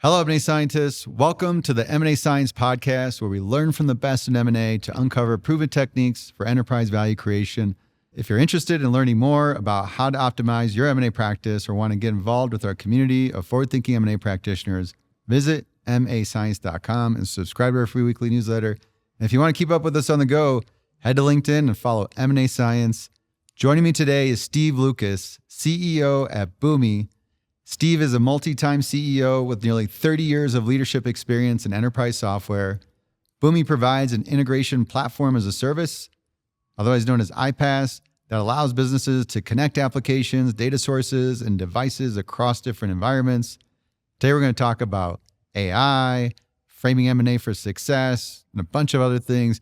Hello, M&A scientists. Welcome to the M&A Science Podcast, where we learn from the best in M&A to uncover proven techniques for enterprise value creation. If you're interested in learning more about how to optimize your M&A practice or want to get involved with our community of forward-thinking M&A practitioners, visit mascience.com and subscribe to our free weekly newsletter. And if you want to keep up with us on the go, head to LinkedIn and follow M&A Science. Joining me today is Steve Lucas, CEO at Boomi. Steve is a multi-time CEO with nearly 30 years of leadership experience in enterprise software. Boomi provides an integration platform as a service, otherwise known as iPaaS, that allows businesses to connect applications, data sources, and devices across different environments. Today, we're going to talk about AI, framing M&A for success, and a bunch of other things.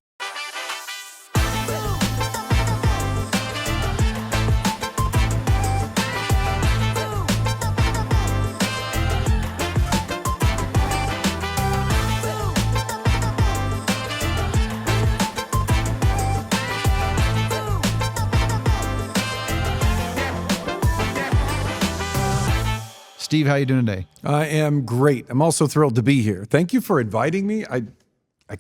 Steve, how are you doing today? I am great. I'm also thrilled to be here. Thank you for inviting me. I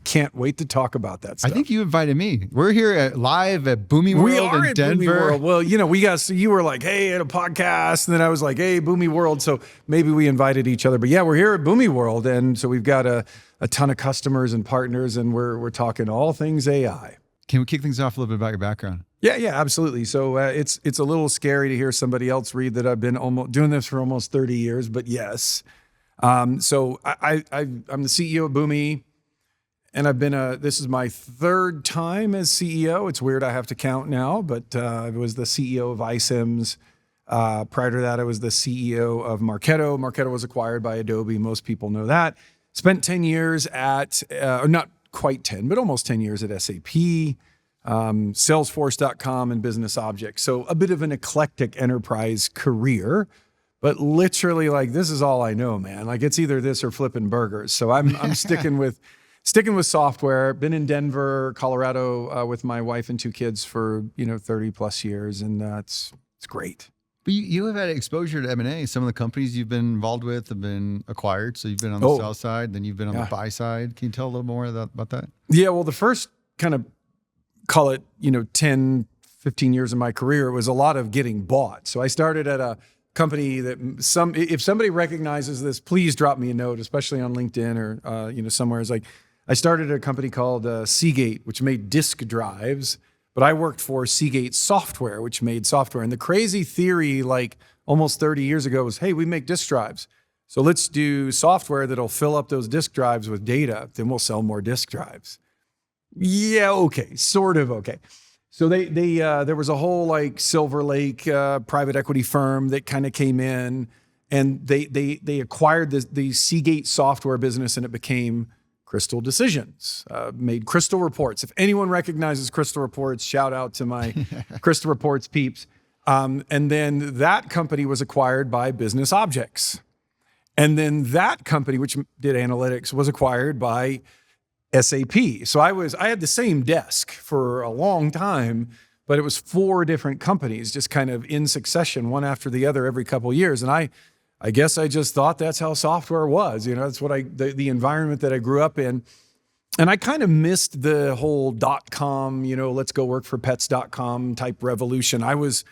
can't wait to talk about that stuff. I think you invited me. We're here live at Boomi World we are in at Denver. Boomi World. Well, you were like, hey, at a podcast. And then I was like, hey, Boomi World. So maybe we invited each other. But yeah, we're here at Boomi World. And so we've got a ton of customers and partners, and we're talking all things AI. Can we kick things off a little bit about your background? Yeah, absolutely. So it's a little scary to hear somebody else read that I've been doing this for almost 30 years, but yes. So I'm the CEO of Boomi, and I've been this is my third time as CEO. It's weird I have to count now, but I was the CEO of iSIMS. Prior to that, I was the CEO of Marketo. Marketo was acquired by Adobe. Most people know that. Spent 10 years at, not quite 10, but almost 10 years at SAP. Salesforce.com and Business Objects. So a bit of an eclectic enterprise career, but literally like, this is all I know, man. Like it's either this or flipping burgers. So I'm sticking with software. Been in Denver, Colorado, with my wife and two kids for, 30 plus years. And it's great. But you have had exposure to M&A. Some of the companies you've been involved with have been acquired. So you've been on the sell side, then you've been on the buy side. Can you tell a little more about that? Yeah, well, the first kind of call it, 10, 15 years of my career, it was a lot of getting bought. So I started at a company that if somebody recognizes this, please drop me a note, especially on LinkedIn or, somewhere. It's like, I started at a company called Seagate, which made disk drives, but I worked for Seagate Software, which made software. And the crazy theory, like almost 30 years ago, was, hey, we make disk drives. So let's do software that'll fill up those disk drives with data. Then we'll sell more disk drives. Yeah, okay, sort of okay. So they there was a whole like Silver Lake private equity firm that kind of came in, and they acquired the Seagate software business, and it became Crystal Decisions, made Crystal Reports. If anyone recognizes Crystal Reports, shout out to my Crystal Reports peeps. And then that company was acquired by Business Objects, and then that company, which did analytics, was acquired by SAP. So I had the same desk for a long time, but it was 4 different companies just kind of in succession, one after the other every couple of years. And I guess I just thought that's how software was. That's what the environment that I grew up in. And I kind of missed the whole .com, let's go work for pets.com type revolution. I was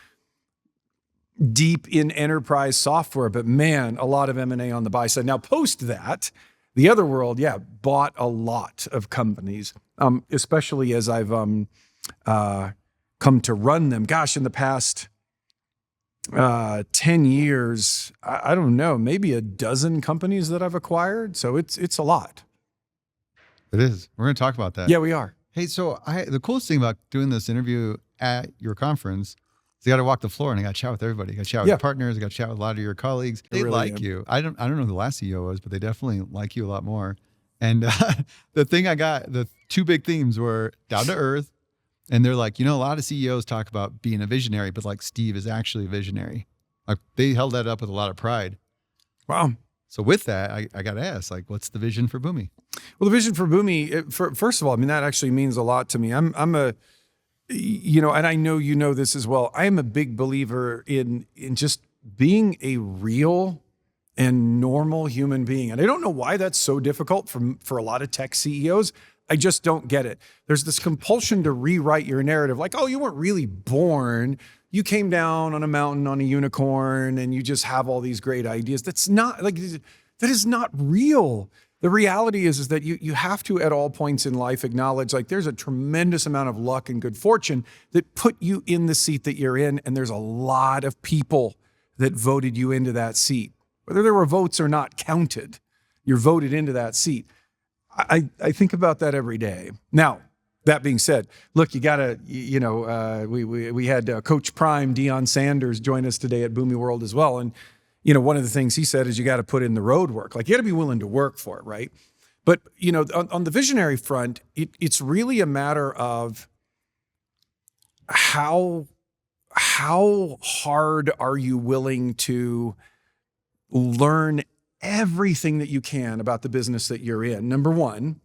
deep in enterprise software, but man, a lot of M&A on the buy side. Now post that, the other world, bought a lot of companies, especially as I've come to run them. Gosh, in the past 10 years, I don't know, maybe a dozen companies that I've acquired. So it's a lot. It is. We're going to talk about that. Yeah, we are. Hey, so the coolest thing about doing this interview at your conference is you got to walk the floor and I got to chat with everybody. I got to chat with your partners. I got to chat with a lot of your colleagues. They really like you. I don't know who the last CEO was, but they definitely like you a lot more. And the 2 big themes were down to earth. And they're like, a lot of CEOs talk about being a visionary, but like Steve is actually a visionary. Like they held that up with a lot of pride. Wow. So with that, I got to ask, like, what's the vision for Boomi? Well, the vision for Boomi, first of all, that actually means a lot to me. I'm a and I know this as well. I am a big believer in just being a real and normal human being. And I don't know why that's so difficult for a lot of tech CEOs. I just don't get it. There's this compulsion to rewrite your narrative, like, oh, you weren't really born. You came down on a mountain on a unicorn and you just have all these great ideas. That's not like, that is not real. The reality is that you have to, at all points in life, acknowledge like there's a tremendous amount of luck and good fortune that put you in the seat that you're in. And there's a lot of people that voted you into that seat. Whether there were votes or not counted, you're voted into that seat. I think about that every day. Now, that being said, look, you gotta, we had Coach Prime, Deion Sanders, join us today at Boomi World as well. And, one of the things he said is you got to put in the road work. Like you got to be willing to work for it, right? But, on the visionary front, it's really a matter of how hard are you willing to learn everything that you can about the business that you're in, number one.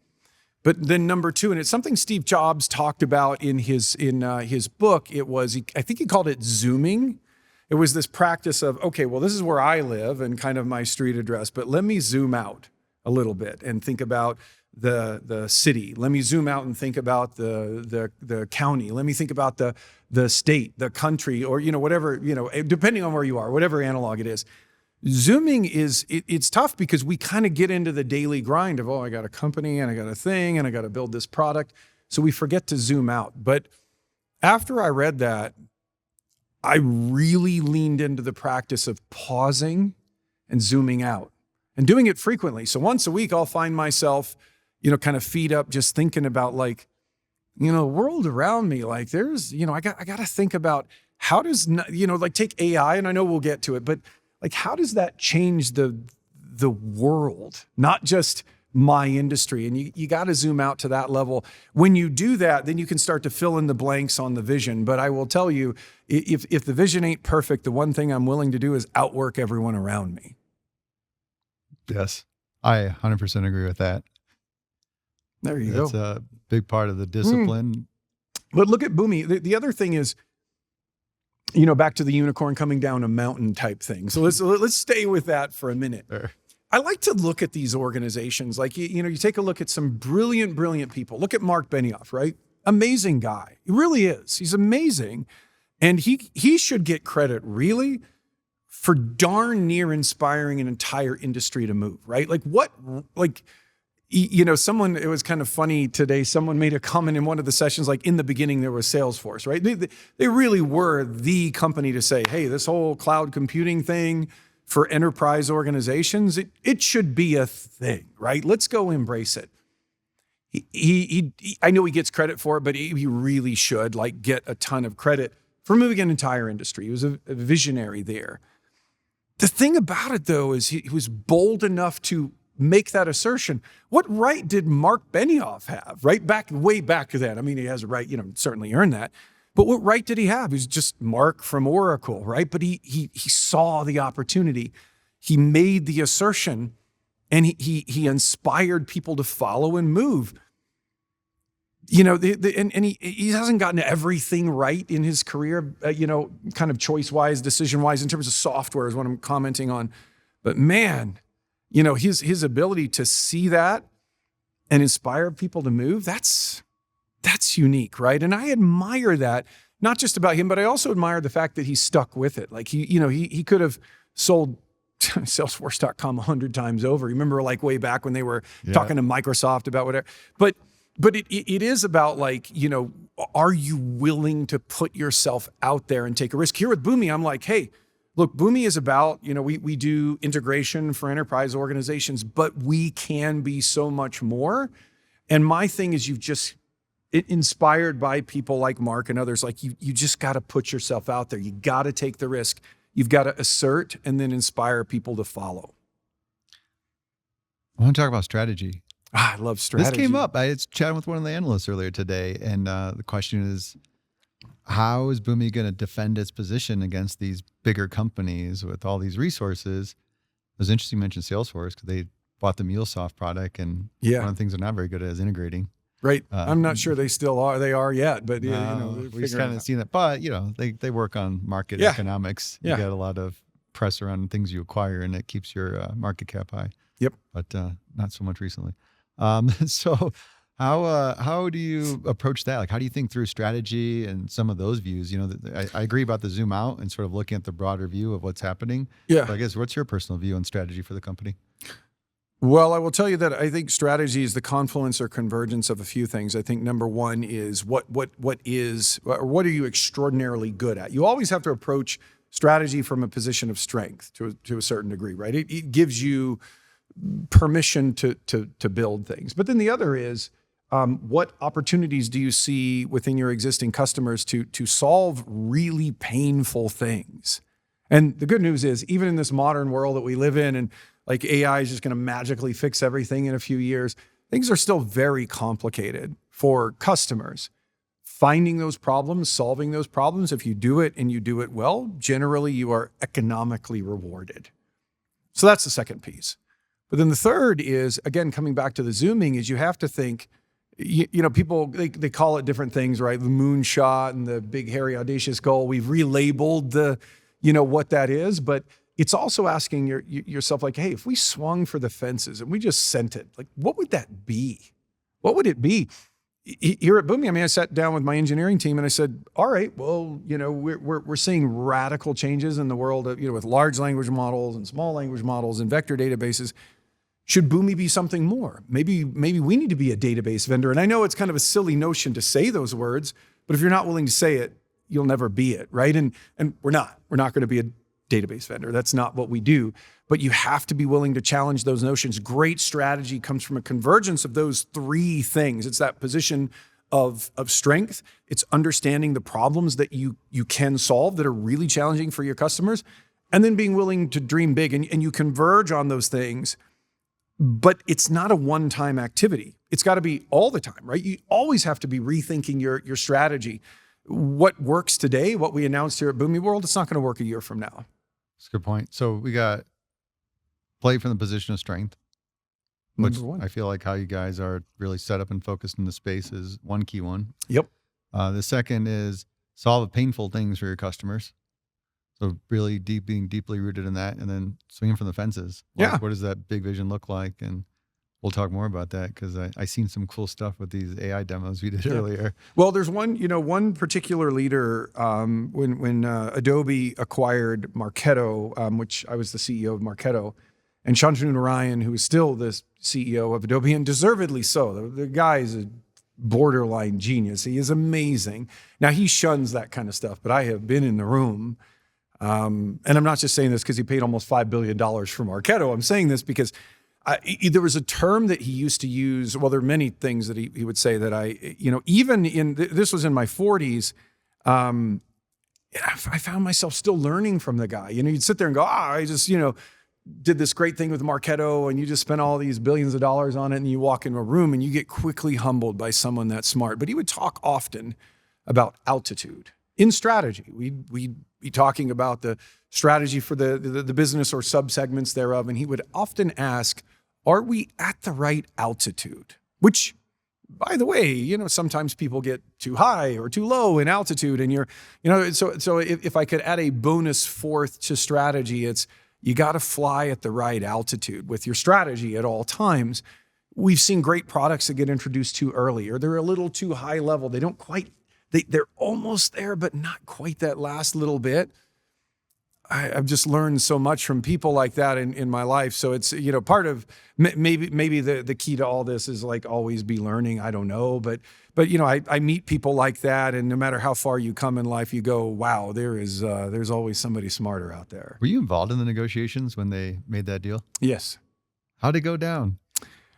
But then number two, and it's something Steve Jobs talked about in his book. I think he called it zooming. It was this practice of, okay, well, this is where I live and kind of my street address, but let me zoom out a little bit and think about the city. Let me zoom out and think about the county. Let me think about the state, the country, or, whatever, depending on where you are, whatever analog it is. Zooming it's tough because we kind of get into the daily grind of, oh, I got a company and I got a thing and I got to build this product. So we forget to zoom out. But after I read that, I really leaned into the practice of pausing and zooming out and doing it frequently. So once a week, I'll find myself, kind of feet up, just thinking about like, the world around me. Like there's, I got to think about how does, like take AI, and I know we'll get to it, but like, how does that change the world, not just my industry? And you got to zoom out to that level. When you do that, then you can start to fill in the blanks on the vision. But I will tell you, if the vision ain't perfect, the one thing I'm willing to do is outwork everyone around me. Yes, I 100% agree with that. There you go. That's a big part of the discipline. But look at Boomi. The other thing is, back to the unicorn coming down a mountain type thing. So let's stay with that for a minute. Sure. I like to look at these organizations. Like, you take a look at some brilliant people. Look at Mark Benioff, right? Amazing guy. He really is. He's amazing. And he should get credit really for darn near inspiring an entire industry to move, right? Like someone, it was kind of funny today, someone made a comment in one of the sessions, like in the beginning there was Salesforce, right? They really were the company to say, hey, this whole cloud computing thing for enterprise organizations, it should be a thing, right? Let's go embrace it. I know he gets credit for it, but he really should like get a ton of credit for moving an entire industry. He was a visionary there. The thing about it though, is he was bold enough to make that assertion. What right did Mark Benioff have, right? Way back then. I mean, he has a right, certainly earned that. But what right did he have? He was just Mark from Oracle, right? But he saw the opportunity. He made the assertion and he inspired people to follow and move. And he hasn't gotten everything right in his career, kind of choice-wise, decision-wise, in terms of software is what I'm commenting on. But man, his ability to see that and inspire people to move, that's unique, right? And I admire that, not just about him, but I also admire the fact that he stuck with it. Like he could have sold Salesforce.com 100 times over. Remember like way back when they were talking to Microsoft about whatever. But it is about like, are you willing to put yourself out there and take a risk? Here with Boomi, I'm like, hey, look, Boomi is about, we do integration for enterprise organizations, but we can be so much more. And my thing is inspired by people like Mark and others, like you just got to put yourself out there. You got to take the risk. You've got to assert and then inspire people to follow. I want to talk about strategy. I love strategy. This came up. I was chatting with one of the analysts earlier today, and the question is, how is Boomi going to defend its position against these bigger companies with all these resources? It was interesting you mentioned Salesforce because they bought the MuleSoft product, and one of the things they're not very good at is integrating. Right. I'm not sure they still are. They are yet, but we've kind of seen that. But they work on market economics. You get a lot of press around things you acquire, and it keeps your market cap high. Yep. But not so much recently. So how do you approach that? Like, how do you think through strategy and some of those views? You know, I agree about the zoom out and sort of looking at the broader view of what's happening. Yeah. But I guess what's your personal view on strategy for the company? Well, I will tell you that I think strategy is the confluence or convergence of a few things. I think number one is what are you extraordinarily good at? You always have to approach strategy from a position of strength to a certain degree, right? It gives you permission to build things. But then the other is what opportunities do you see within your existing customers to solve really painful things? And the good news is, even in this modern world that we live in, and like AI is just going to magically fix everything in a few years, things are still very complicated for customers. Finding those problems, solving those problems, if you do it and you do it well, generally you are economically rewarded. So that's the second piece. But then the third is, again, coming back to the zooming, is you have to think, you know, people, they call it different things, right? The moonshot and the big, hairy, audacious goal. We've relabeled what that is, but it's also asking yourself, like, hey, if we swung for the fences and we just sent it, like, what would that be? What would it be? Here at Boomi, I sat down with my engineering team and I said, all right, well, we're seeing radical changes in the world of, with large language models and small language models and vector databases. Should Boomi be something more? Maybe we need to be a database vendor. And I know it's kind of a silly notion to say those words, but if you're not willing to say it, you'll never be it, right? And we're not going to be a database vendor. That's not what we do. But you have to be willing to challenge those notions. Great strategy comes from a convergence of those three things. It's that position of strength. It's understanding the problems that you can solve that are really challenging for your customers, and then being willing to dream big. And you converge on those things, but it's not a one-time activity. It's got to be all the time, right? You always have to be rethinking your strategy. What works today, what we announced here at Boomi World, it's not going to work a year from now. That's a good point. So we got play from the position of strength, which I feel like how you guys are really set up and focused in the space is one key one. Yep. The second is solve painful things for your customers. So really being deeply rooted in that, and then swinging from the fences. Yeah. What does that big vision look like? And we'll talk more about that because I seen some cool stuff with these AI demos we did earlier. Well, there's one particular leader when Adobe acquired Marketo, which I was the CEO of Marketo, and Shantanu Narayan, who is still the CEO of Adobe, and deservedly so. The guy is a borderline genius. He is amazing. Now, he shuns that kind of stuff, but I have been in the room. And I'm not just saying this because he paid almost $5 billion for Marketo. I'm saying this because there was a term that he used to use. Well, there are many things that he would say that even this was in my 40s. I found myself still learning from the guy. You'd sit there and go, I just, did this great thing with Marketo, and you just spent all these billions of dollars on it, and you walk into a room and you get quickly humbled by someone that smart. But he would talk often about altitude in strategy. We'd be talking about the strategy for the business or subsegments thereof, and he would often ask, are we at the right altitude? Which, by the way, sometimes people get too high or too low in altitude, and so if I could add a bonus fourth to strategy, it's you got to fly at the right altitude with your strategy at all times. We've seen great products that get introduced too early, or they're a little too high level. They don't quite, they're almost there, but not quite that last little bit. I've just learned so much from people like that in my life. So it's, part of maybe the key to all this is like always be learning. I don't know, but I meet people like that, and no matter how far you come in life, you go, wow, there's always somebody smarter out there. Were you involved in the negotiations when they made that deal? Yes. How'd it go down?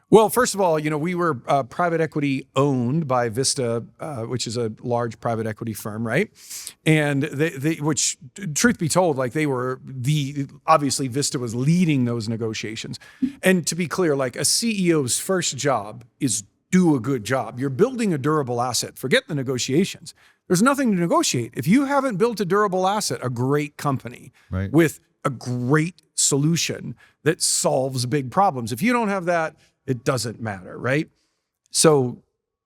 Well, first of all, we were private equity owned by Vista, which is a large private equity firm, right? And which, truth be told, like they were obviously Vista was leading those negotiations. And to be clear, like a CEO's first job is do a good job. You're building a durable asset. Forget the negotiations. There's nothing to negotiate. If you haven't built a durable asset, a great company with a great solution that solves big problems, if you don't have that, it doesn't matter, right? So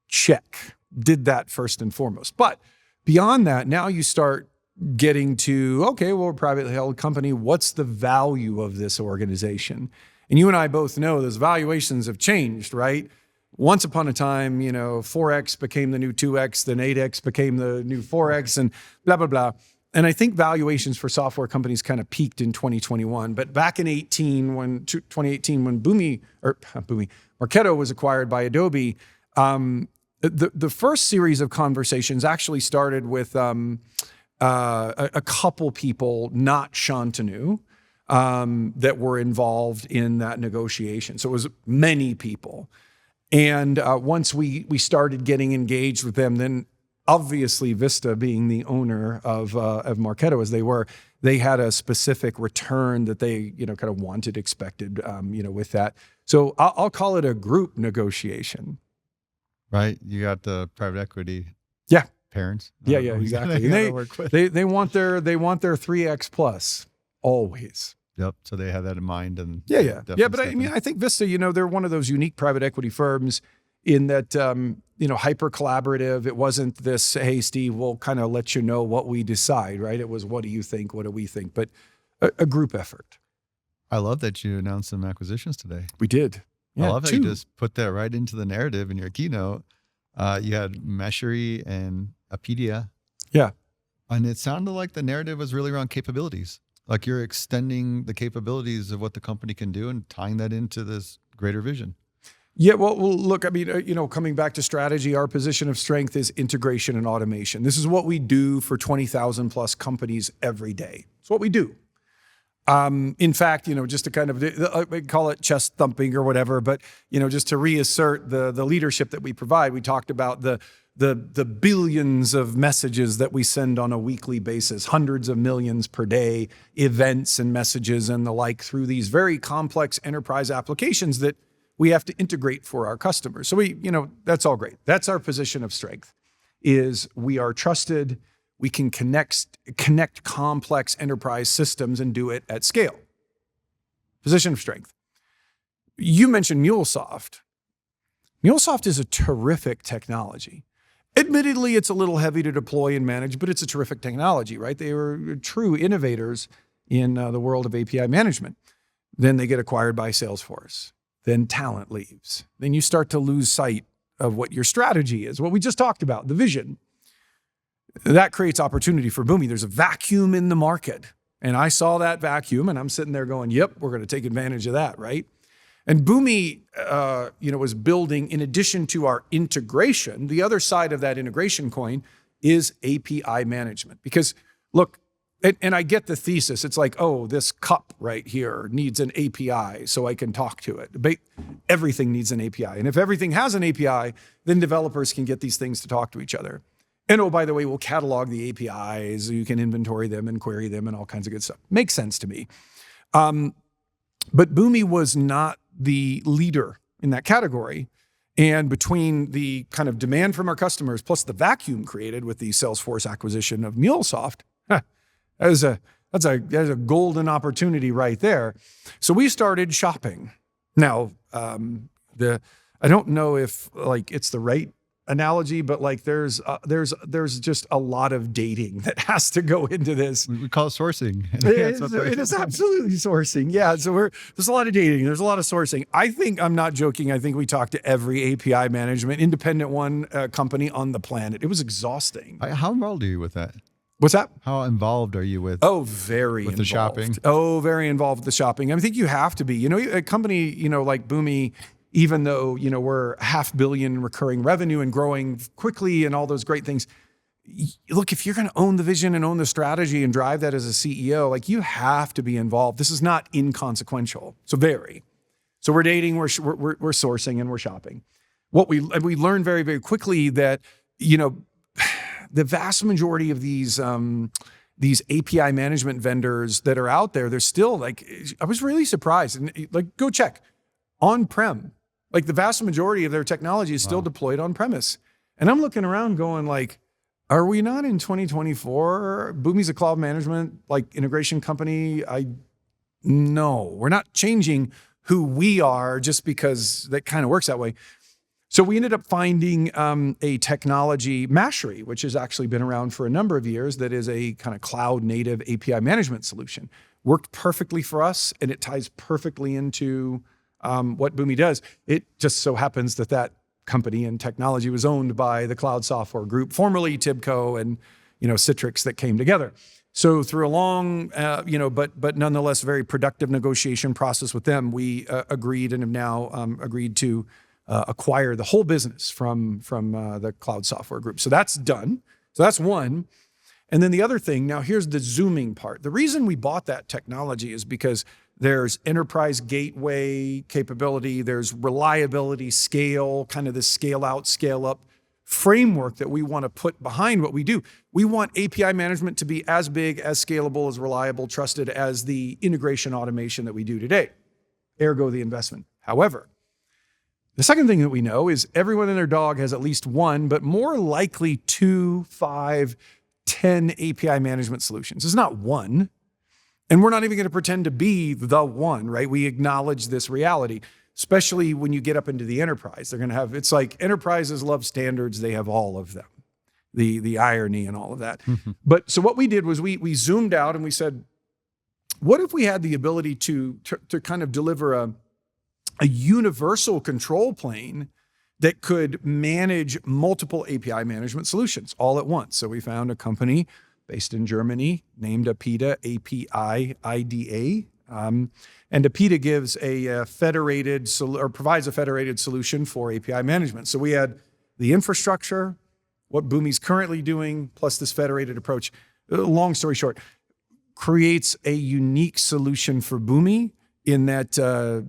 check, did that first and foremost. But beyond that, now you start getting to, okay, well, we're a privately held company. What's the value of this organization? And you and I both know those valuations have changed, right? Once upon a time, 4X became the new 2X, then 8X became the new 4X, and blah, blah, blah. And I think valuations for software companies kind of peaked in 2021. But back in 2018, when Marketo was acquired by Adobe, the first series of conversations actually started with a couple people, not Shantanu, that were involved in that negotiation. So it was many people. And once we started getting engaged with them, then obviously Vista, being the owner of Marketo as they had a specific return that they kind of wanted, expected, with that. So I'll call it a group negotiation. Right, you got the private equity. Yeah. Parents. Yeah, exactly. They want their 3X plus always. Yep. So they have that in mind, and yeah. But I think Vista, they're one of those unique private equity firms in that hyper collaborative. It wasn't this, hey, Steve, we'll kind of let you know what we decide, right? It was, what do you think? What do we think? But a group effort. I love that you announced some acquisitions today. We did. Yeah, I love how you just put that right into the narrative in your keynote. You had Meshery and Apedia. Yeah. And it sounded like the narrative was really around capabilities. Like you're extending the capabilities of what the company can do and tying that into this greater vision. Yeah, well, look, I mean, coming back to strategy, our position of strength is integration and automation. This is what we do for 20,000 plus companies every day. It's what we do. In fact, just to kind of, we call it chest thumping or whatever, but, just to reassert the leadership that we provide, we talked about the billions of messages that we send on a weekly basis, hundreds of millions per day, events and messages and the like, through these very complex enterprise applications that we have to integrate for our customers. So that's all great. That's our position of strength, is we are trusted. We can connect complex enterprise systems and do it at scale. Position of strength. You mentioned MuleSoft. MuleSoft is a terrific technology. Admittedly, it's a little heavy to deploy and manage, but it's a terrific technology, right? They were true innovators in the world of API management. Then they get acquired by Salesforce. Then talent leaves. Then you start to lose sight of what your strategy is, what we just talked about, the vision. That creates opportunity for Boomi. There's a vacuum in the market. And I saw that vacuum and I'm sitting there going, yep, we're going to take advantage of that, right? And Boomi, was building, in addition to our integration, the other side of that integration coin is API management. Because look, and I get the thesis. It's like, oh, this cup right here needs an API so I can talk to it. But everything needs an API. And if everything has an API, then developers can get these things to talk to each other. And oh, by the way, we'll catalog the APIs. You can inventory them and query them and all kinds of good stuff. Makes sense to me. But Boomi was not the leader in that category. And between the kind of demand from our customers plus the vacuum created with the Salesforce acquisition of MuleSoft, that's a golden opportunity right there. So we started shopping. Now, I don't know if it's the right analogy, but there's just a lot of dating that has to go into this. We call it sourcing. It is absolutely sourcing. Yeah. So there's a lot of dating. There's a lot of sourcing. I'm not joking. I think we talked to every API management, independent company on the planet. It was exhausting. How involved are you with that? What's that? How involved are you with? Oh, very involved. The shopping. Oh, very involved with the shopping. I think you have to be. A company like Boomi, even though we're $500 million recurring revenue and growing quickly and all those great things. Look, if you're going to own the vision and own the strategy and drive that as a CEO, you have to be involved. This is not inconsequential. So we're dating, we're sourcing, and we're shopping. What we learned very, very quickly that the vast majority of these API management vendors that are out there, they're still I was really surprised. And go check on-prem. The vast majority of their technology is still deployed on premise. And I'm looking around going are we not in 2024? Boomi's a cloud management integration company. No, we're not changing who we are just because that kind of works that way. So we ended up finding a technology, Mashery, which has actually been around for a number of years, that is a kind of cloud native API management solution. Worked perfectly for us, and it ties perfectly into what Boomi does. It just so happens that company and technology was owned by the Cloud Software Group, formerly Tibco and Citrix, that came together. So through a long, but nonetheless very productive negotiation process with them, we agreed and have now agreed to acquire the whole business from the Cloud Software Group. So that's done. So that's one. And then the other thing, now here's the zooming part. The reason we bought that technology is because there's enterprise gateway capability, there's reliability, scale, kind of the scale out, scale up framework that we want to put behind what we do. We want API management to be as big, as scalable, as reliable, trusted as the integration automation that we do today. Ergo the investment. However, the second thing that we know is everyone and their dog has at least one, but more likely 2, 5, 10 API management solutions. It's not one. And we're not even going to pretend to be the one, right? We acknowledge this reality, especially when you get up into the enterprise. They're going to have, it's like enterprises love standards. They have all of them, the irony and all of that. Mm-hmm. But so what we did was we zoomed out and we said, what if we had the ability to kind of deliver a universal control plane that could manage multiple API management solutions all at once? So we found a company based in Germany named Apida, API-IDA. And Apida gives a federated or provides a federated solution for API management. So we had the infrastructure, what Boomi's currently doing, plus this federated approach. Long story short, creates a unique solution for Boomi in that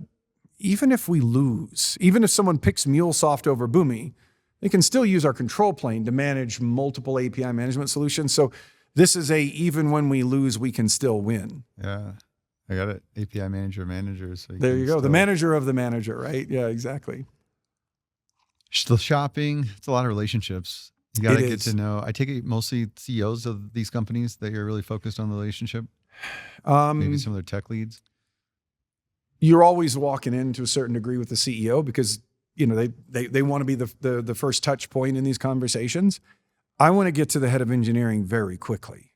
even if we lose, even if someone picks MuleSoft over Boomi, they can still use our control plane to manage multiple API management solutions. So this is even when we lose, we can still win. Yeah, I got it. API manager. So there you go. The manager of the manager, right? Yeah, exactly. The shopping, it's a lot of relationships. You got to get to know. I take it mostly CEOs of these companies that you're really focused on the relationship. Maybe some of their tech leads. You're always walking in to a certain degree with the CEO because they want to be the first touch point in these conversations. I want to get to the head of engineering very quickly.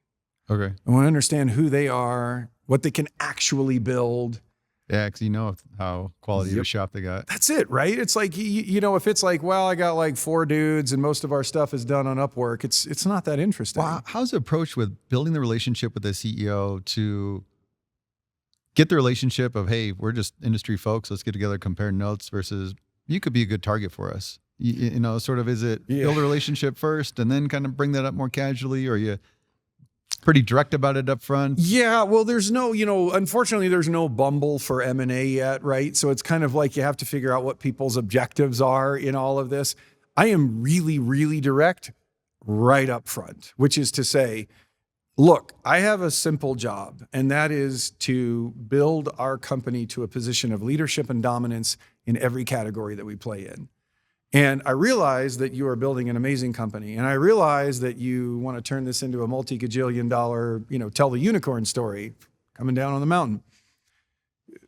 Okay. I want to understand who they are, what they can actually build. Yeah, because you know how quality of a shop they got. That's it, right? It's like, if it's like, well, I got like 4 dudes and most of our stuff is done on Upwork, it's not that interesting. Well, how's the approach with building the relationship with the CEO to get the relationship of, hey, we're just industry folks, let's get together, compare notes, versus you could be a good target for us? Sort of, is it build a relationship first and then kind of bring that up more casually, or are you pretty direct about it up front? Yeah, well, there's no, unfortunately, there's no Bumble for M&A yet, right? So it's kind of like you have to figure out what people's objectives are in all of this. I am really, really direct right up front, which is to say, look, I have a simple job, and that is to build our company to a position of leadership and dominance in every category that we play in. And I realize that you are building an amazing company. And I realize that you want to turn this into a multi-gajillion dollar, tell the unicorn story coming down on the mountain.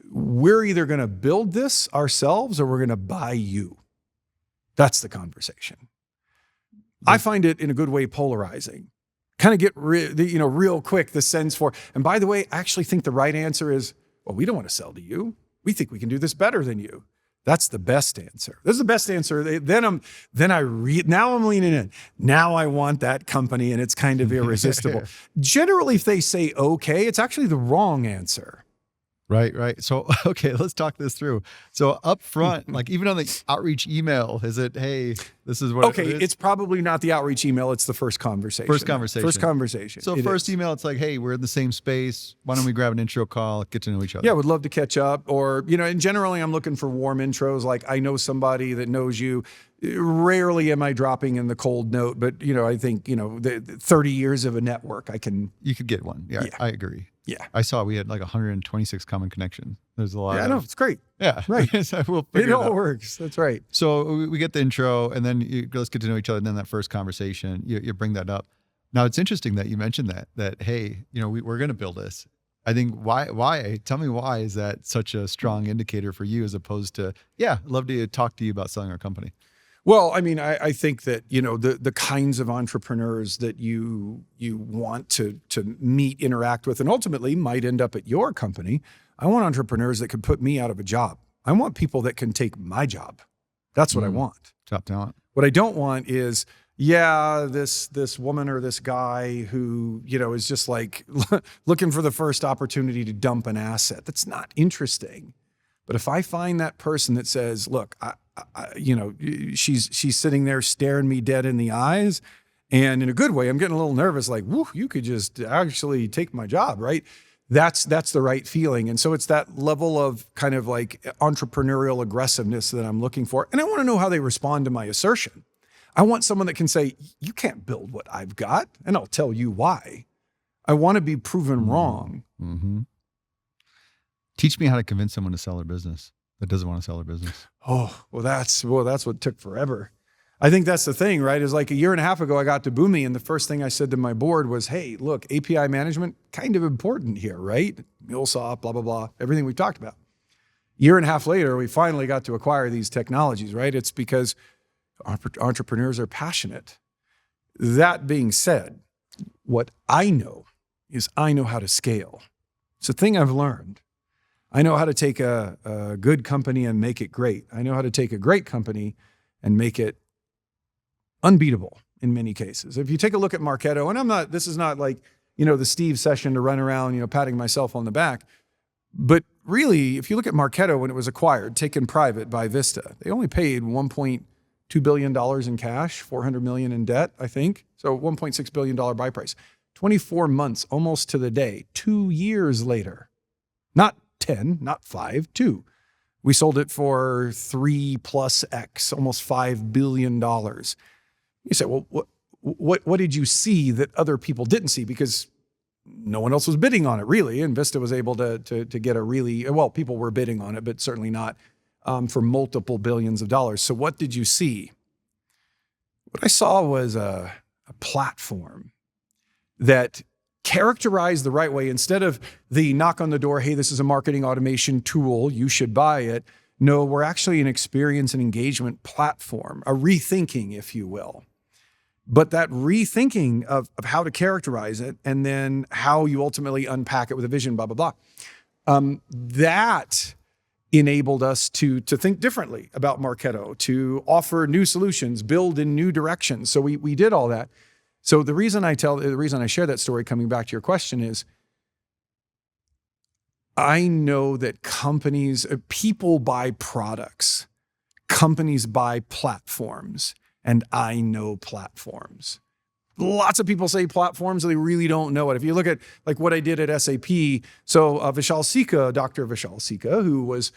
We're either going to build this ourselves or we're going to buy you. That's the conversation. I find it in a good way polarizing. Kind of get real quick the sense for, and by the way, I actually think the right answer is, well, we don't want to sell to you. We think we can do this better than you. That's the best answer. This is the best answer. Now I'm leaning in. Now I want that company, and it's kind of irresistible. Generally, if they say okay, it's actually the wrong answer. Right. So, okay, let's talk this through. So up front, like even on the outreach email, is it, hey, this is what it is? It's probably not the outreach email. It's the first conversation. First conversation. So first email, it's like, hey, we're in the same space. Why don't we grab an intro call, get to know each other? Yeah, would love to catch up. Or, and generally I'm looking for warm intros. Like I know somebody that knows you. Rarely am I dropping in the cold note, but I think, the 30 years of a network, you could get one. Yeah. I agree. Yeah. I saw we had like 126 common connections. There's a lot. Yeah, I know. It's great. Yeah. Right. So it all works. That's right. So we get the intro and then let's get to know each other. And then that first conversation, you bring that up. Now it's interesting that you mentioned that, hey, we're going to build this. I think tell me why is that such a strong indicator for you as opposed to, yeah, I'd love to talk to you about selling our company? Well, I mean, I think that, the kinds of entrepreneurs that you want to meet, interact with, and ultimately might end up at your company. I want entrepreneurs that could put me out of a job. I want people that can take my job. That's what I want. Top talent. What I don't want is, this woman or this guy who, is just like looking for the first opportunity to dump an asset. That's not interesting. But if I find that person that says, look, she's sitting there staring me dead in the eyes, and in a good way, I'm getting a little nervous, like, whoo, you could just actually take my job, right? That's the right feeling. And so it's that level of kind of like entrepreneurial aggressiveness that I'm looking for. And I want to know how they respond to my assertion. I want someone that can say, you can't build what I've got, and I'll tell you why. I want to be proven wrong. Mm-hmm. Teach me how to convince someone to sell their business that doesn't want to sell their business. Oh, well, that's what took forever. I think that's the thing, right? Is like a year and a half ago, I got to Boomi, and the first thing I said to my board was, hey, look, API management, kind of important here, right? MuleSoft, blah, blah, blah, everything we've talked about. Year and a half later, we finally got to acquire these technologies, right? It's because entrepreneurs are passionate. That being said, what I know is I know how to scale. It's a thing I've learned. I know how to take a good company and make it great. I know how to take a great company and make it unbeatable in many cases. If you take a look at Marketo, and this is not like, the Steve session to run around, patting myself on the back. But really, if you look at Marketo when it was acquired, taken private by Vista, they only paid $1.2 billion in cash, $400 million in debt, I think. So $1.6 billion buy price. 24 months, almost to the day, 2 years later, not 10, not 5, 2. We sold it for 3+X, almost $5 billion. You say, well, what did you see that other people didn't see? Because no one else was bidding on it, really. And Vista was able to get people were bidding on it, but certainly not for multiple billions of dollars. So what did you see? What I saw was a platform that characterized the right way. Instead of the knock on the door, hey, this is a marketing automation tool, you should buy it. No, we're actually an experience and engagement platform, a rethinking, if you will. But that rethinking of how to characterize it and then how you ultimately unpack it with a vision, blah, blah, blah. That enabled us to think differently about Marketo, to offer new solutions, build in new directions. So we did all that. So the reason I share that story, coming back to your question, is I know that people buy products, companies buy platforms, and I know platforms. Lots of people say platforms, they really don't know it. If you look at like what I did at SAP, so Vishal Sikka, Dr. Vishal Sikka, who was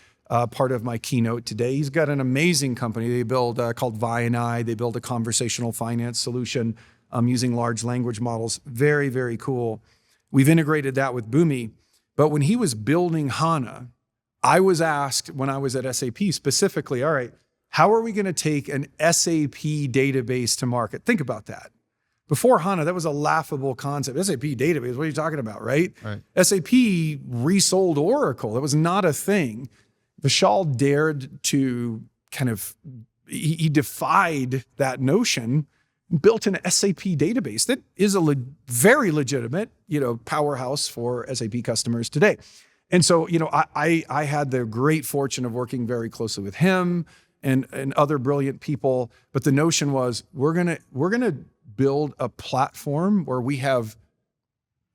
part of my keynote today, he's got an amazing company they build called Vi&I. They build a conversational finance solution using large language models. Very, very cool. We've integrated that with Boomi. But when he was building HANA, I was asked when I was at SAP specifically, all right, how are we going to take an SAP database to market? Think about that. Before HANA, that was a laughable concept. SAP database, what are you talking about, right? SAP resold Oracle. That was not a thing. Vishal dared to he defied that notion, built an SAP database that is a very legitimate, powerhouse for SAP customers today. And so, I had the great fortune of working very closely with him and other brilliant people. But the notion was we're gonna build a platform where we have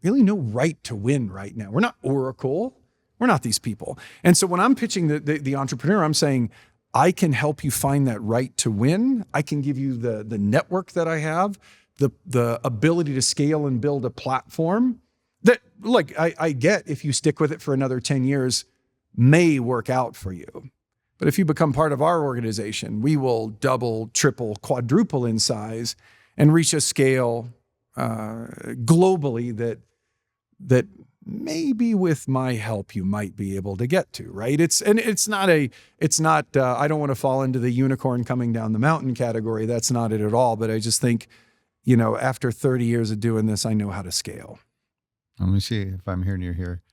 really no right to win right now. We're not Oracle. We're not these people. And so when I'm pitching the entrepreneur, I'm saying, I can help you find that right to win. I can give you the network that I have, the ability to scale and build a platform that, I get if you stick with it for another 10 years, may work out for you. But if you become part of our organization, we will double, triple, quadruple in size and reach a scale globally that maybe with my help you might be able to get to, right? It's not I don't want to fall into the unicorn coming down the mountain category. That's not it at all. But I just think, after 30 years of doing this, I know how to scale. Let me see if I'm hearing you here.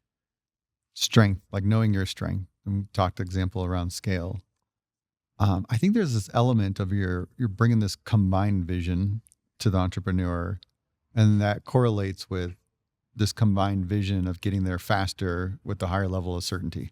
Strength, like knowing your strength. And we talked example around scale. I think there's this element of you're bringing this combined vision to the entrepreneur, and that correlates with this combined vision of getting there faster with the higher level of certainty.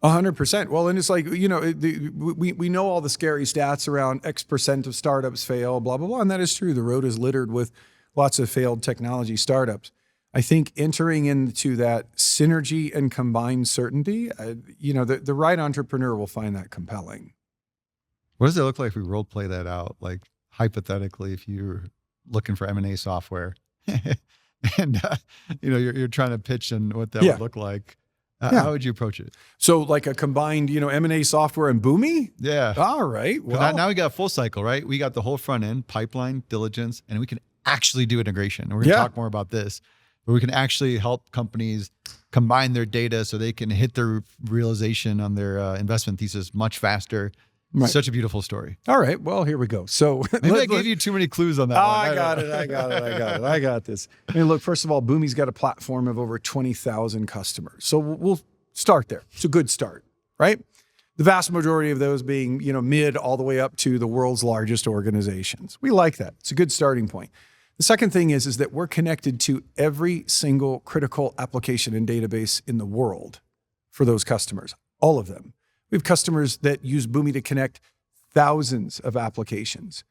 100%. Well, and it's like, we know all the scary stats around X% of startups fail, blah, blah, blah. And that is true. The road is littered with lots of failed technology startups. I think entering into that synergy and combined certainty, the right entrepreneur will find that compelling. What does it look like if we role play that out? Like hypothetically, if you're looking for M&A software and, you're trying to pitch and what that would look like. How would you approach it? So like a combined, M&A software and Boomi? Yeah. All right. Well, now we got a full cycle, right? We got the whole front end, pipeline, diligence, and we can actually do integration. We're going to talk more about this, but we can actually help companies combine their data so they can hit their realization on their investment thesis much faster. Right. Such a beautiful story. All right. Well, here we go. So maybe I gave you too many clues on that one. I got it. I got this. I mean, look, first of all, Boomi's got a platform of over 20,000 customers. So we'll start there. It's a good start, right? The vast majority of those being, mid all the way up to the world's largest organizations. We like that. It's a good starting point. The second thing is that we're connected to every single critical application and database in the world for those customers, all of them. We have customers that use Boomi to connect thousands of applications,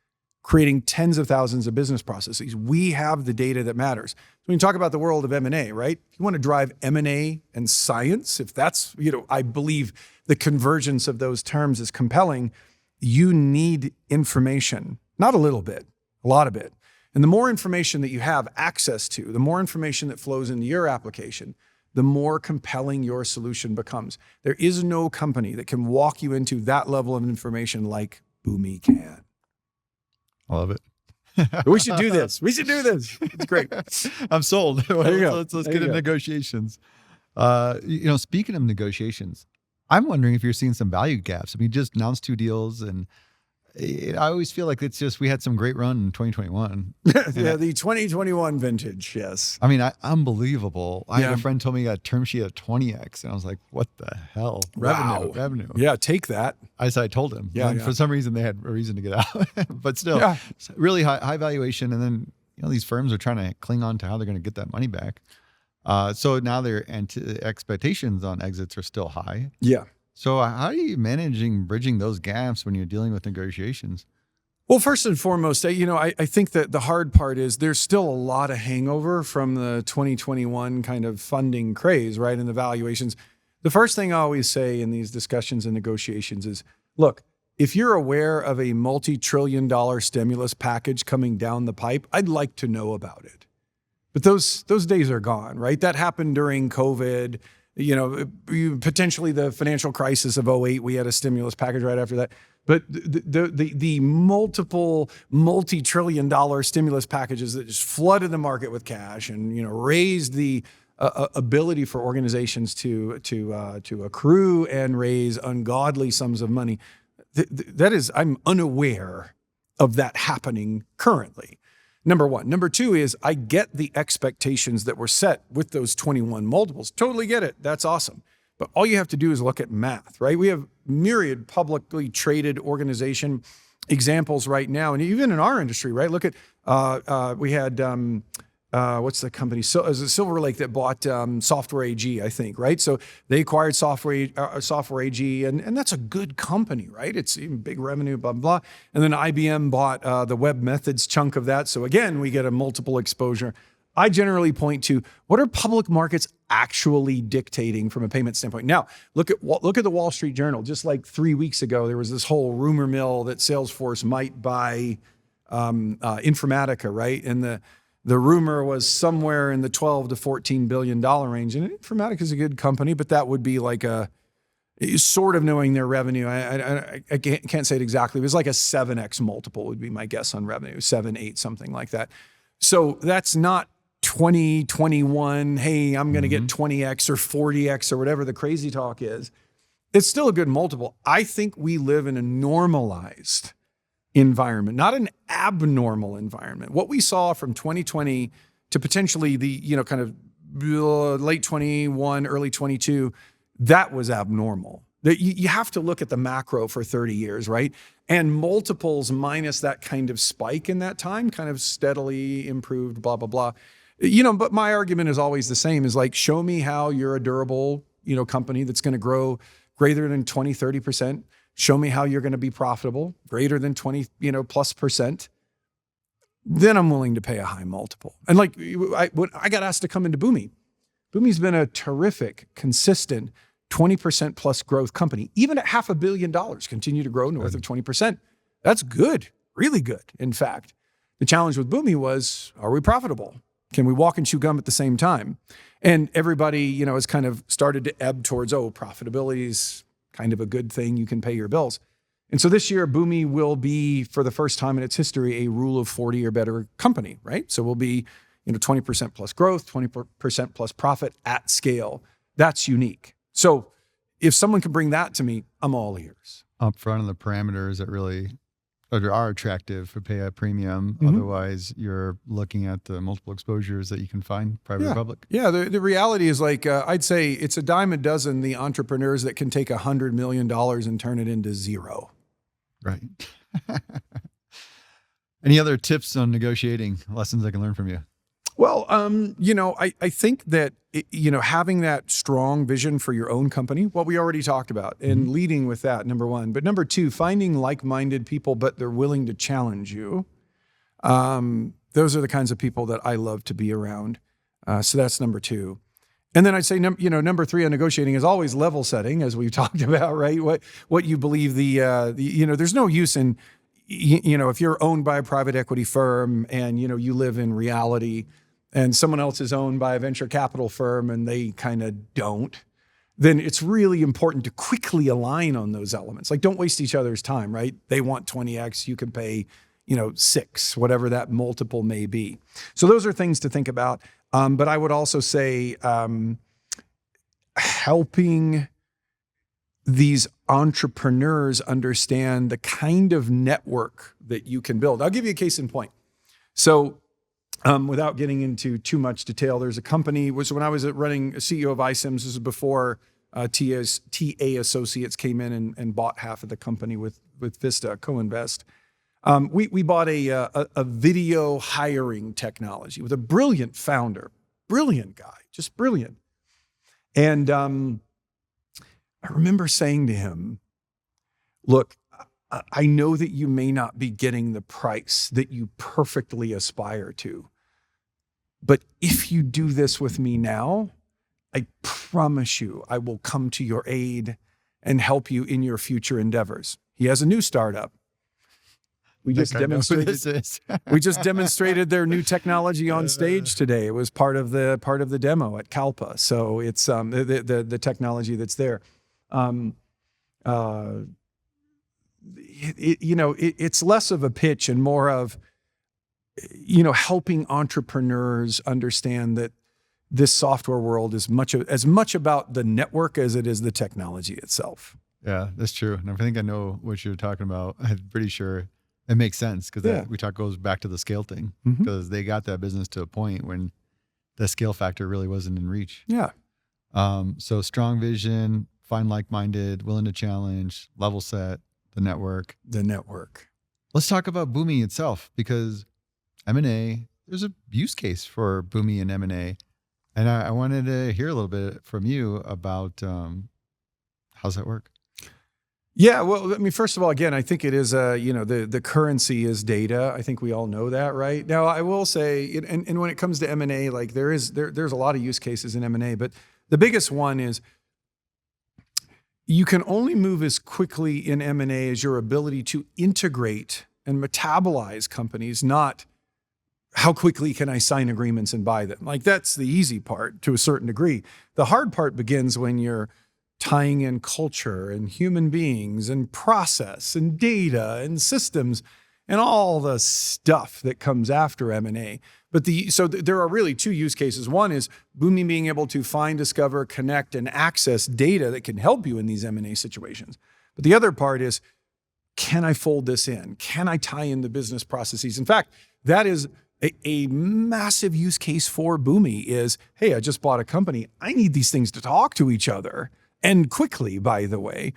creating tens of thousands of business processes. We have the data that matters. So when you talk about the world of M&A, right? If you want to drive M&A and science, if that's, I believe the convergence of those terms is compelling, you need information, not a little bit, a lot of it. And the more information that you have access to, the more information that flows into your application, the more compelling your solution becomes. There is no company that can walk you into that level of information like Boomi can. I love it. We should do this. It's great. I'm sold. There you go. Let's get into negotiations. Speaking of negotiations, I'm wondering if you're seeing some value gaps. I mean, you just announced 2 deals, and I always feel like it's just, we had some great run in 2021. Yeah, the 2021 vintage, yes. I mean, unbelievable. I had a friend told me he got a term sheet at 20x, and I was like, what the hell? Revenue. Yeah, take that. I told him. For some reason, they had a reason to get out. But still, really high valuation. And then, these firms are trying to cling on to how they're going to get that money back. So now their expectations on exits are still high. Yeah. So how are you bridging those gaps when you're dealing with negotiations? Well, first and foremost, I think that the hard part is there's still a lot of hangover from the 2021 kind of funding craze, right? And the valuations. The first thing I always say in these discussions and negotiations is, look, if you're aware of a multi-trillion-dollar stimulus package coming down the pipe, I'd like to know about it. But those days are gone, right? That happened during COVID. Potentially the financial crisis of 2008, we had a stimulus package right after that. But the multiple multi-trillion-dollar stimulus packages that just flooded the market with cash and raised the ability for organizations to accrue and raise ungodly sums of money. That is, I'm unaware of that happening currently. Number one. Number two is I get the expectations that were set with those 21 multiples. Totally get it. That's awesome. But all you have to do is look at math, right? We have myriad publicly traded organization examples right now. And even in our industry, right? Look at, we had, what's the company? So it was Silver Lake that bought Software AG, I think, right? So they acquired Software AG, and that's a good company, right? It's even big revenue, blah, blah. And then IBM bought the Web Methods chunk of that. So again, we get a multiple exposure. I generally point to what are public markets actually dictating from a payment standpoint. Now, look at the Wall Street Journal. Just like 3 weeks ago, there was this whole rumor mill that Salesforce might buy Informatica, right? And the rumor was somewhere in the $12 to $14 billion range. And Informatica is a good company, but that would be like sort of knowing their revenue. I can't say it exactly. It was like a 7x multiple would be my guess on revenue, 7, 8, something like that. So that's not 2021, hey, I'm going to get 20x or 40x or whatever the crazy talk is. It's still a good multiple. I think we live in a normalized environment, not an abnormal environment. What we saw from 2020 to potentially the, kind of late 21, early 22, that was abnormal. That you have to look at the macro for 30 years, right? And multiples minus that kind of spike in that time, kind of steadily improved, blah, blah, blah. But my argument is always the same, is like, show me how you're a durable, company that's going to grow greater than 20, 30%. Show me how you're going to be profitable, greater than 20, plus percent. Then I'm willing to pay a high multiple. And like, I got asked to come into Boomi. Boomi's been a terrific, consistent 20% plus growth company. Even at $500 million, continue to grow north of 20%. That's good, really good. In fact, the challenge with Boomi was, are we profitable? Can we walk and chew gum at the same time? And everybody, has kind of started to ebb towards, profitability is kind of a good thing. You can pay your bills. And so this year, Boomi will be, for the first time in its history, a rule of 40 or better company, right? So we'll be, 20% plus growth, 20% plus profit at scale. That's unique. So if someone can bring that to me, I'm all ears. Up front of the parameters that really are attractive to pay a premium. Mm-hmm. Otherwise, you're looking at the multiple exposures that you can find private or public. Yeah, the reality is like, I'd say it's a dime a dozen the entrepreneurs that can take $100 million and turn it into zero. Right. Any other tips on negotiating, lessons I can learn from you? Well, I think that, having that strong vision for your own company, what we already talked about, and leading with that, number one. But number two, finding like-minded people, but they're willing to challenge you. Those are the kinds of people that I love to be around. So that's number two. And then I'd say, number three on negotiating is always level setting, as we've talked about, right? What you believe there's no use in, if you're owned by a private equity firm and, you live in reality, and someone else is owned by a venture capital firm and they kind of don't, then it's really important to quickly align on those elements. Like, don't waste each other's time, right? They want 20x, you can pay, 6, whatever that multiple may be. So those are things to think about. But I would also say helping these entrepreneurs understand the kind of network that you can build. I'll give you a case in point. So without getting into too much detail, there's a company, which when I was running a CEO of iSIMS, this is before TA Associates came in and bought half of the company with Vista, co-invest. We bought a video hiring technology with a brilliant founder, brilliant guy, just brilliant. And I remember saying to him, look, I know that you may not be getting the price that you perfectly aspire to, but if you do this with me now, I promise you I will come to your aid and help you in your future endeavors. He has a new startup. We just demonstrated their new technology on stage today. It was part of the demo at Kalpa. So it's the technology that's there. It's less of a pitch and more of, helping entrepreneurs understand that this software world is as much about the network as it is the technology itself. Yeah, that's true. And I think I know what you're talking about. I'm pretty sure it makes sense because goes back to the scale thing, because they got that business to a point when the scale factor really wasn't in reach. Yeah. So strong vision, find like-minded, willing to challenge, level set, the network. Let's talk about Boomi itself, because M&A, there's a use case for Boomi and M&A. And I wanted to hear a little bit from you about how's that work? Yeah, well, I mean, first of all, again, I think it is, the currency is data. I think we all know that, right? Now, I will say, and when it comes to M&A, like there's a lot of use cases in M&A, but the biggest one is you can only move as quickly in M&A as your ability to integrate and metabolize companies, not how quickly can I sign agreements and buy them. Like, that's the easy part to a certain degree. The hard part begins when you're tying in culture and human beings and process and data and systems and all the stuff that comes after M&A. So there are really two use cases. One is Boomi being able to find, discover, connect, and access data that can help you in these M&A situations. But the other part is, can I fold this in? Can I tie in the business processes? In fact, that is a massive use case for Boomi is, hey, I just bought a company. I need these things to talk to each other. and quickly, by the way.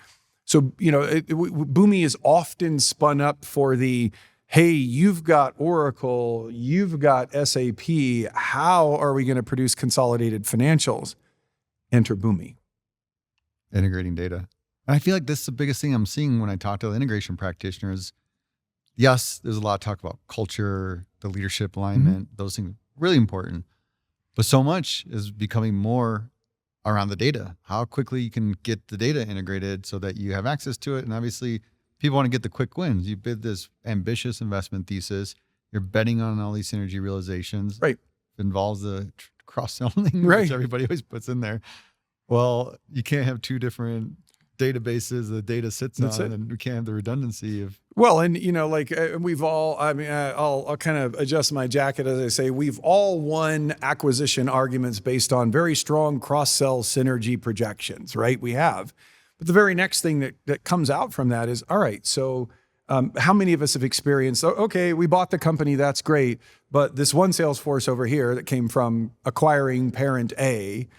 So, Boomi is often spun up for the, hey, you've got Oracle, you've got SAP. How are we going to produce consolidated financials? Enter Boomi. Integrating data. And I feel like this is the biggest thing I'm seeing when I talk to the integration practitioners. Yes, there's a lot of talk about culture, the leadership alignment, those things, really important. But so much is becoming more around the data, how quickly you can get the data integrated so that you have access to it. And obviously people want to get the quick wins. You bid this ambitious investment thesis. You're betting on all these synergy realizations. Right. It involves the cross-selling, right, which everybody always puts in there. Well, you can't have two different databases the data sits on, and we can't have the redundancy of. Well, and we've all, I'll kind of adjust my jacket as I say, we've all won acquisition arguments based on very strong cross-sell synergy projections, right? We have. But the very next thing that comes out from that is, all right, so how many of us have experienced, okay, we bought the company, that's great, but this one sales force over here that came from acquiring parent A,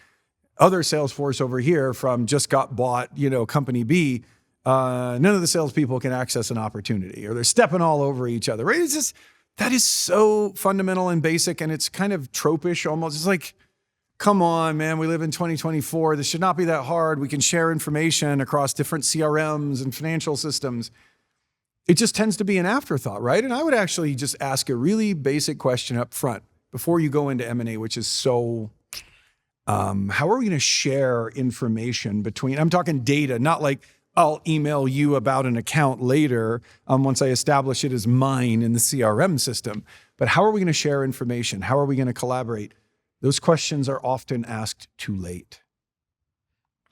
other sales force over here from just got bought, company B, none of the salespeople can access an opportunity, or they're stepping all over each other, right? It's just, that is so fundamental and basic, and it's kind of tropish almost. It's like, come on, man, we live in 2024. This should not be that hard. We can share information across different CRMs and financial systems. It just tends to be an afterthought, right? And I would actually just ask a really basic question up front before you go into M&A, which is so... how are we going to share information between, I'm talking data, not like I'll email you about an account later once I establish it as mine in the CRM system, but how are we going to share information? How are we going to collaborate? Those questions are often asked too late.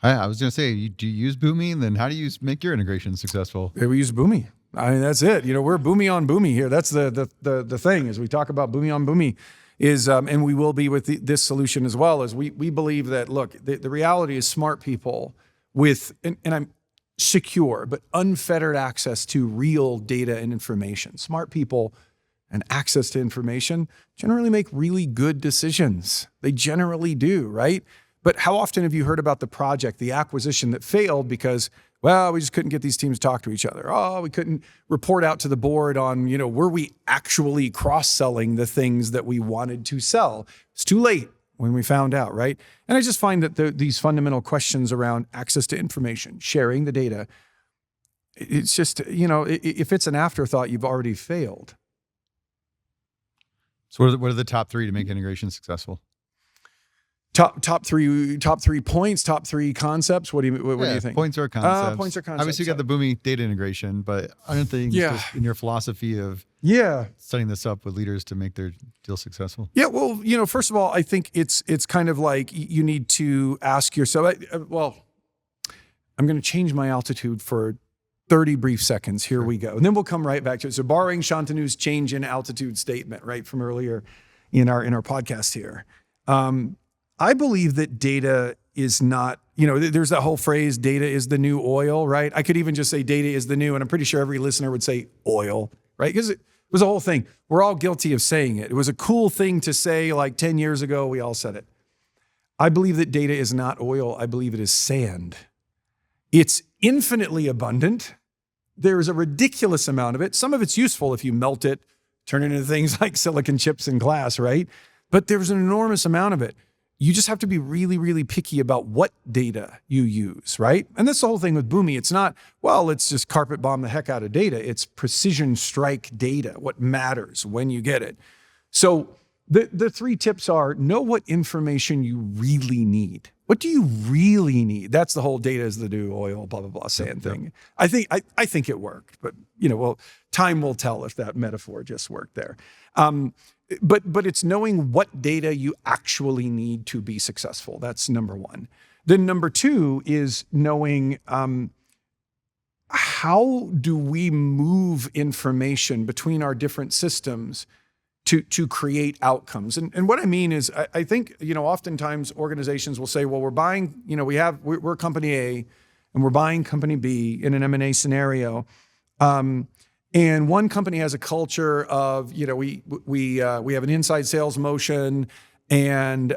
I was going to say, do you use Boomi? And then how do you make your integration successful? We use Boomi. I mean, that's it. We're Boomi on Boomi here. That's the thing as we talk about Boomi on Boomi. And we will be with this solution as well, as we believe that, look, the reality is smart people with, and I'm secure, but unfettered access to real data and information. Smart people and access to information generally make really good decisions. They generally do, right? But how often have you heard about the project, the acquisition that failed because, well, we just couldn't get these teams to talk to each other. Oh, we couldn't report out to the board on, were we actually cross-selling the things that we wanted to sell? It's too late when we found out, right? And I just find that these fundamental questions around access to information, sharing the data, it's just, if it's an afterthought, you've already failed. So what are the top three to make integration successful? Top three points, top three concepts. What do you think? Points or concepts. Points or concepts. Obviously, you got the Boomi data integration, but other things just in your philosophy of setting this up with leaders to make their deal successful. Yeah. Well, first of all, I think it's kind of like you need to ask yourself. I'm going to change my altitude for 30 brief seconds. Here we go, and then we'll come right back to it. So, barring Shantanu's change in altitude statement, right from earlier in our podcast here. I believe that data is not, there's that whole phrase, data is the new oil, right? I could even just say data is the new, and I'm pretty sure every listener would say oil, right? Because it was a whole thing. We're all guilty of saying it. It was a cool thing to say like 10 years ago. We all said it. I believe that data is not oil. I believe it is sand. It's infinitely abundant. There's a ridiculous amount of it. Some of it's useful if you melt it, turn it into things like silicon chips and glass, right? But there's an enormous amount of it. You just have to be really, really picky about what data you use, right? And that's the whole thing with Boomi. It's not, well, let's just carpet bomb the heck out of data. It's precision strike data, what matters when you get it. So the three tips are, know what information you really need. What do you really need? That's the whole data is the new oil, blah, blah, blah, sand thing. I think it worked, but time will tell if that metaphor just worked there. But it's knowing what data you actually need to be successful. That's number one. Then number two is knowing how do we move information between our different systems to create outcomes. And what I mean is I think, oftentimes organizations will say, well, we're buying, we're company A and we're buying company B in an M&A scenario. And one company has a culture of, we have an inside sales motion. and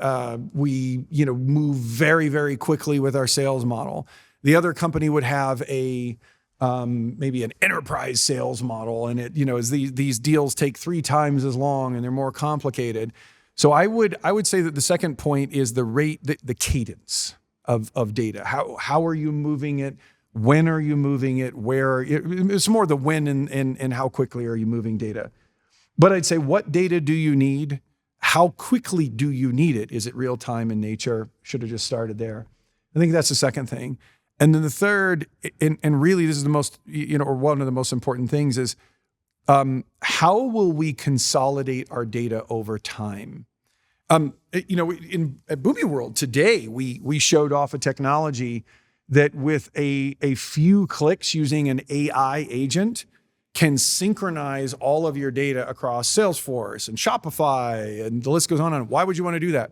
we move very, very quickly with our sales model. The other company would have a maybe an enterprise sales model, and it as these deals take 3 times as long and they're more complicated. So I would say that the second point is the rate, the cadence of data. How are you moving it? When are you moving it? Where? It's more the when and how quickly are you moving data. But I'd say, what data do you need? How quickly do you need it? Is it real time in nature? Should have just started there. I think that's the second thing. And then the third, and really this is the most, or one of the most important things is, how will we consolidate our data over time? At Boomi World today, we showed off a technology that with a few clicks using an AI agent can synchronize all of your data across Salesforce and Shopify, and the list goes on. Why would you want to do that?